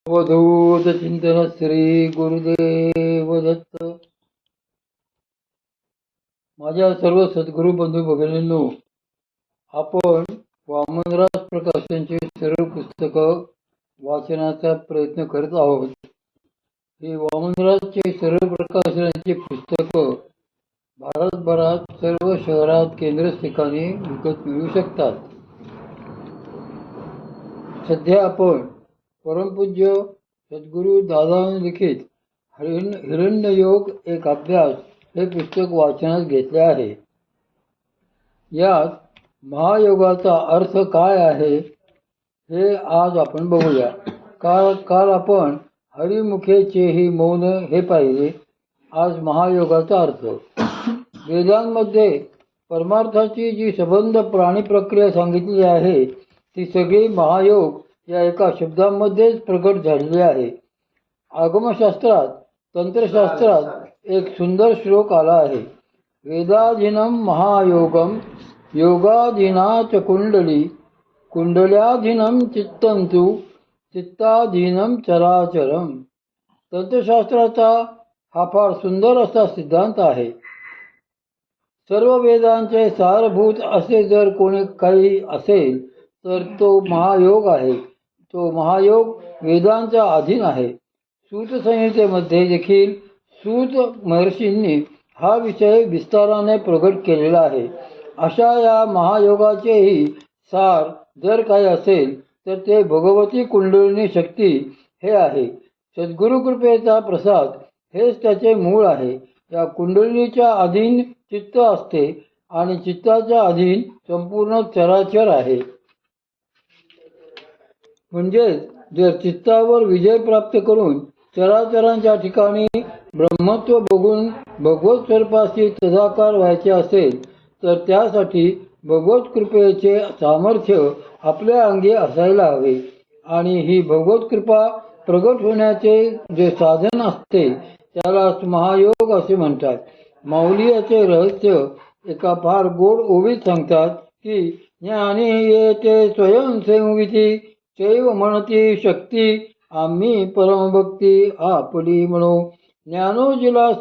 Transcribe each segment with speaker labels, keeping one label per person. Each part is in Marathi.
Speaker 1: अवधूत चिंतन श्री गुरुदेव दत्त. माझ्या सर्व सद्गुरू बंधू भगिनींनो, आपण वामनराज प्रकाशनचे सर्व पुस्तक वाचनाचा प्रयत्न करत आहोत. हे वामनराजचे सर्व प्रकाशनाचे पुस्तक भारतभरात सर्व शहरात केंद्र ठिकाणी विकत मिळू शकतात. सध्या आपण परमपूज्य सद्गुरू दादांनी लिखित हिरण्ययोग एक अभ्यास हे पुस्तक वाचनात घेतले आहे. यात महायोगाचा अर्थ काय आहे हे आज आपण बघूया. काल आपण हरिमुखेचेही मौन हे पाहिले. आज महायोगाचा अर्थ. वेदांमध्ये परमार्थाची जी संबंध प्राणी प्रक्रिया सांगितली आहे ती सगळी महायोग या एका शब्दामध्येच प्रकट झालेली आहे. आगमशास्त्रात तंत्रशास्त्रात एक सुंदर श्लोक आला आहे. वेदाधीनम महायोगम योगाधीनाच कुंडली कुंडल्याधीनम चित्तंतु चित्ताधीनम चराचरम. तंत्रशास्त्राचा हा फार सुंदर असा सिद्धांत आहे. सर्व वेदांचे सारभूत असे जर कोणी काही असेल तर तो महायोग आहे. तो महायोग वेदांच्या अधीन आहे. सूत संहितेमध्ये देखील सूत महर्षींनी हा विषय विस्ताराने प्रकट केलेला आहे. अशा या महायोगाचेही सार जर काही असेल तर ते भगवती कुंडलिनी शक्ती हे आहे. सद्गुरु कृपेचा प्रसाद हेच त्याचे मूळ आहे. या कुंडलिनीच्या अधीन चित्त असते आणि चित्ताच्या अधीन संपूर्ण चराचर आहे. म्हणजेच जर चित्तावर विजय प्राप्त करून चराचरांच्या ठिकाणी ब्रह्मत्व बघून भगवत स्वरूपाशी तदाकार व्हायचे असेल तर त्यासाठी भगवत कृपेचे सामर्थ्य आपल्या अंगी असायला हवे. आणि ही भगवत कृपा प्रगट होण्याचे जे साधन असते त्याला महायोग असे म्हणतात. माऊली याचे रहस्य एका फार गोड ओवीत सांगतात की ज्ञानी येते स्वयंसंविती चैव म्हणती शक्ती आम्ही परमभक्ती आपली म्हणू. ज्ञानोजीला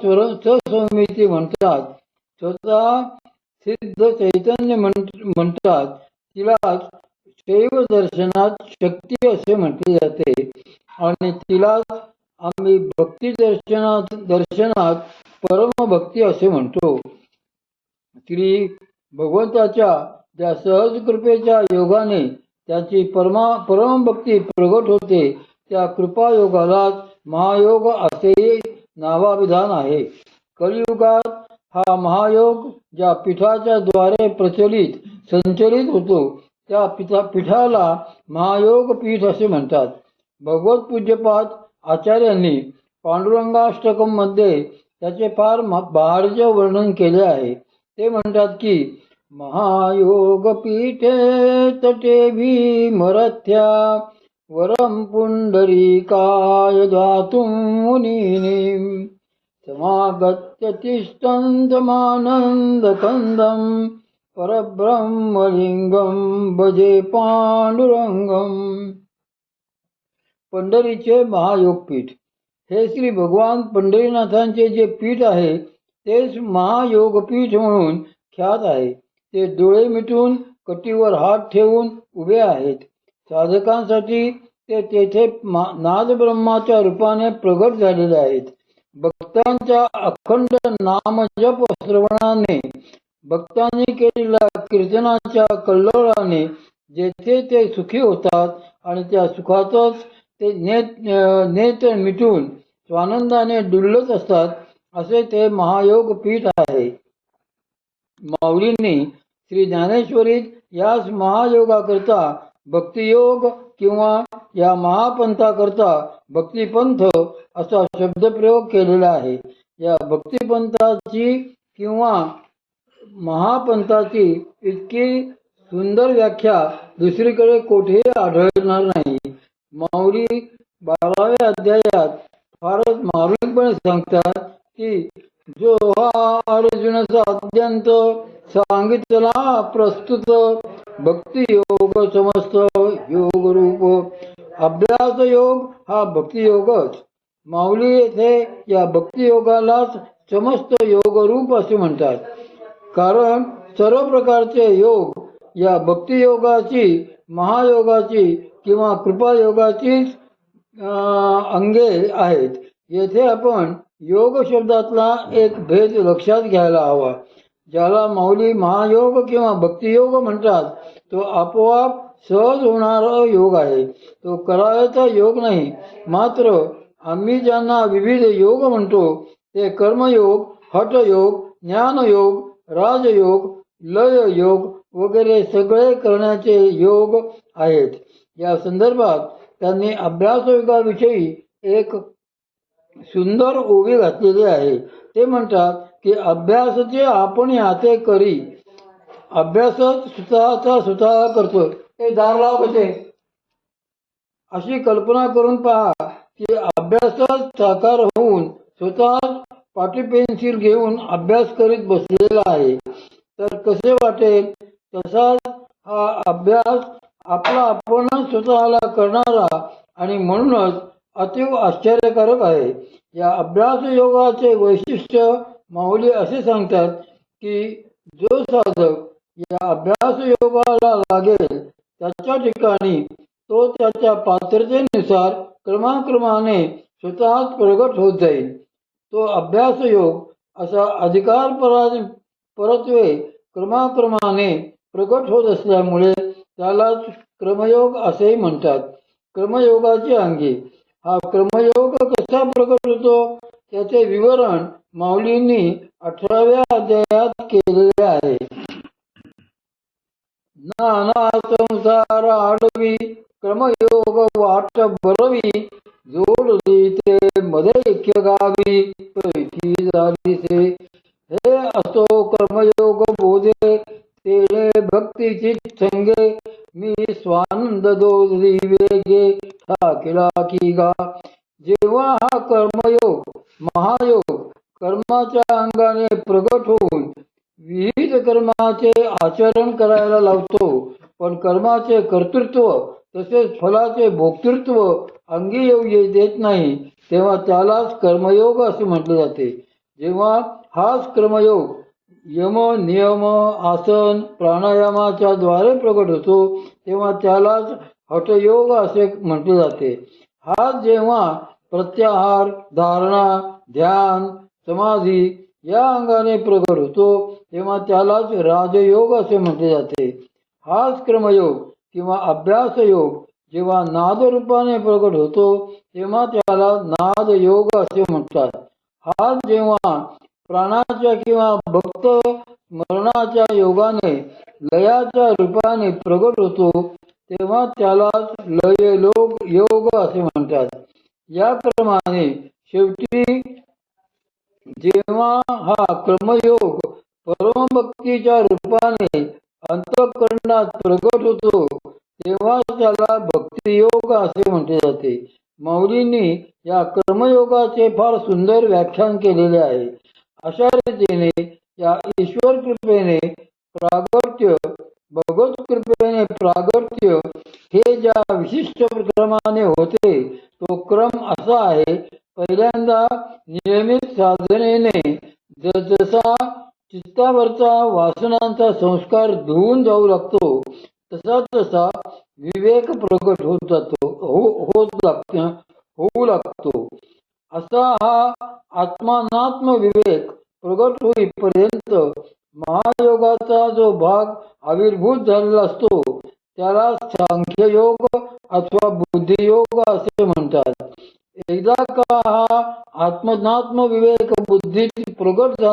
Speaker 1: ससंविती म्हणतात. स्वतः सिद्ध चैतन्य म्हणतात. तिलाच शैव दर्शनात शक्ती असे म्हटले जाते आणि तिलाच आम्ही भक्ती दर्शनात परमभक्ती असे म्हणतो. श्री भगवंताच्या त्या सहज कृपेच्या योगाने त्याची परमभक्ती प्रगट होते. त्या कृपायोगालाच महायोग असेही नावाविधान आहे. कलियुगात हा महायोग ज्या पीठाच्या द्वारे संचलित होतो त्या पीठाला महायोग पीठ असे म्हणतात. भगवत पूज्यपाद आचार्यांनी पांडुरंगाष्टकम मध्ये त्याचे फार बहारचे वर्णन केले आहे. ते म्हणतात की महायोग पीठे तटे भीमरथ्या वरम पुंडरीकाय दातुं मुनीनी समागत्य तिष्ठन्तमानन्दकन्दं परब्रह्मलिंगम भजे पांडुरंगम. पंढरीचे महायोग पीठ हे श्री भगवान पंढरीनाथांचे जे पीठ आहे तेच महायोग पीठ म्हणून ख्यात आहे. ते डोळे मिटून कटीवर हात ठेवून उभे आहेत. साधकांसाठी ते तेथे नादब्रह्माच्या रूपाने प्रगट झालेले आहेत. भक्तांच्या अखंड नामजप श्रवणाने भक्तांनी केलेल्या कीर्तनाच्या कल्लोळाने जेथे ते सुखी होतात आणि त्या सुखातच ते नेत्र मिटून स्वानंदाने डुलत असतात असे ते महायोग पीठ आहे. माऊलींनी श्री ज्ञानेश्वरीत याच महायोगाकरता भक्तियोग किंवा या महापंथाकरता भक्तिपंथ असा शब्दप्रयोग केलेला आहे. या भक्तिपंथाची किंवा महापंथाची इतकी सुंदर व्याख्या दुसरीकडे कुठेही आढळणार नाही. माऊली 12व्या अध्यायात फारच मार्मिकपणे सांगतात की जो हा अर्जुनाचा अत्यंत सांगितला प्रस्तुत भक्ती योग समस्त योग रूप अभ्यास योग हा भक्तियोगच. माऊली येथे या भक्तियोगालाच समस्त योगरूप असे म्हणतात. कारण सर्व प्रकारचे योग या भक्तियोगाची, महायोगाची किंवा कृपायोगाचीच अंगे आहेत. येथे आपण योग शब्दातला एक भेद लक्षात घ्यायला हवा. ज्याला माऊली महायोग किंवा भक्तियोग म्हणतात तो आपोआप सहज होणारा योग आहे. तो करायचा योग नाही. मात्र आम्ही ज्यांना विविध योग म्हणतो ते कर्मयोग, हठयोग, ज्ञानयोग, राजयोग, लय योग वगैरे सगळे करण्याचे योग आहेत. या संदर्भात त्यांनी अभ्यासयोगाविषयी एक सुंदर ओवी घातलेली आहे. ते म्हणतात की अभ्यासचे आपण हाते करी. अभ्यासच स्वतः करतो. हे दार लाव कसे, अशी कल्पना करून पहा की अभ्यासच साकार होऊन स्वतः पाटी पेन्सिल घेऊन अभ्यास करीत बसलेला आहे तर कसे वाटेल? तसाच हा अभ्यास आपला आपणच स्वतःला करणारा आणि म्हणूनच अतीव आश्चर्यकारक आहे. या अभ्यास योगाचे वैशिष्ट्य माऊली असे सांगतात की जो साधक या अभ्यास योगाला लागेल त्याच्या ठिकाणी तो त्याच्या पात्रतेनुसार क्रमाक्रमाने स्वतःच प्रगट होत जाईल. तो अभ्यास योग असा अधिकार परत्वे क्रमाक्रमाने प्रगट होत असल्यामुळे त्यालाच क्रमयोग असेही म्हणतात. क्रमयोगाची अंगी. हा क्रमयोग कसा प्रगट होतो त्याचे विवरण माऊलींनी 18व्या अध्यायात केलेले आहे. नाना संसार आडवी क्रमयोग वाट बरवी जोडली ते मध्ये ऐक्य गावी पैठी झालीसे. हे असो कर्मयोग बोधे तेणे भक्तीची संगे मी स्वानंद दोरी वेगे ठाकिला की गा. जेव्हा हा कर्मयोग महायोग कर्माच्या अंगाने प्रगट होऊन विविध कर्माचे आचरण करायला लावतो पण कर्माचे कर्तृत्व तसेच फलाचे भोक्तृत्व अंगी येऊ देत नाही तेव्हा त्यालाच कर्मयोग असे म्हटले जाते. जेव्हा हाच कर्मयोग यम, नियम, आसन, प्राणायामाच्या द्वारे प्रगट होतो तेव्हा त्यालाच हठयोग असे म्हटले जाते. हाच जेव्हा प्रत्याहार, धारणा, ध्यान, समाधी या अंगाने प्रगट होतो तेव्हा त्यालाच राजयोग असे म्हटले जाते. हाच क्रमयोग किंवा अभ्यास योग जेव्हा नाद रूपाने प्रगट होतो तेव्हा त्याला नाद योग असे म्हणतात. हाच जेव्हा प्राणाच्या किंवा भक्त मरणाच्या योगाने लयाच्या रूपाने प्रगट होतो तेव्हा त्यालाच लय योग असे म्हणतात. या क्रमाने शेवटी जेव्हा हा क्रमयोग परमभक्तीच्या रूपाने अंतःकरणात प्रगट होतो तेव्हा त्याला भक्तियोग असे म्हटले जाते. माऊलींनी या कर्मयोगाचे फार सुंदर व्याख्यान केलेले आहे. अशा रीतीने या ईश्वर कृपेने प्रागट्य, भगवत कृपेने प्रागट्य हे ज्या विशिष्ट क्रमाने होते तो क्रम असा आहे. पहिल्यांदा नियमित साधनेने जसा चित्तावरचा वासनांचा संस्कार धुवून जाऊ लागतो तसा तसा विवेक प्रगट होत जातो होऊ लागतो. असा हा आत्मानात्म विवेक प्रगट होईपर्यंत महायोगाचा जो भाग आविर्भूत झालेला असतो त्याला सांख्ययोग अथवा बुद्धियोग असे म्हणतात. एकदा का हा आत्मनात्म विवेक बुद्धीत प्रगट झाला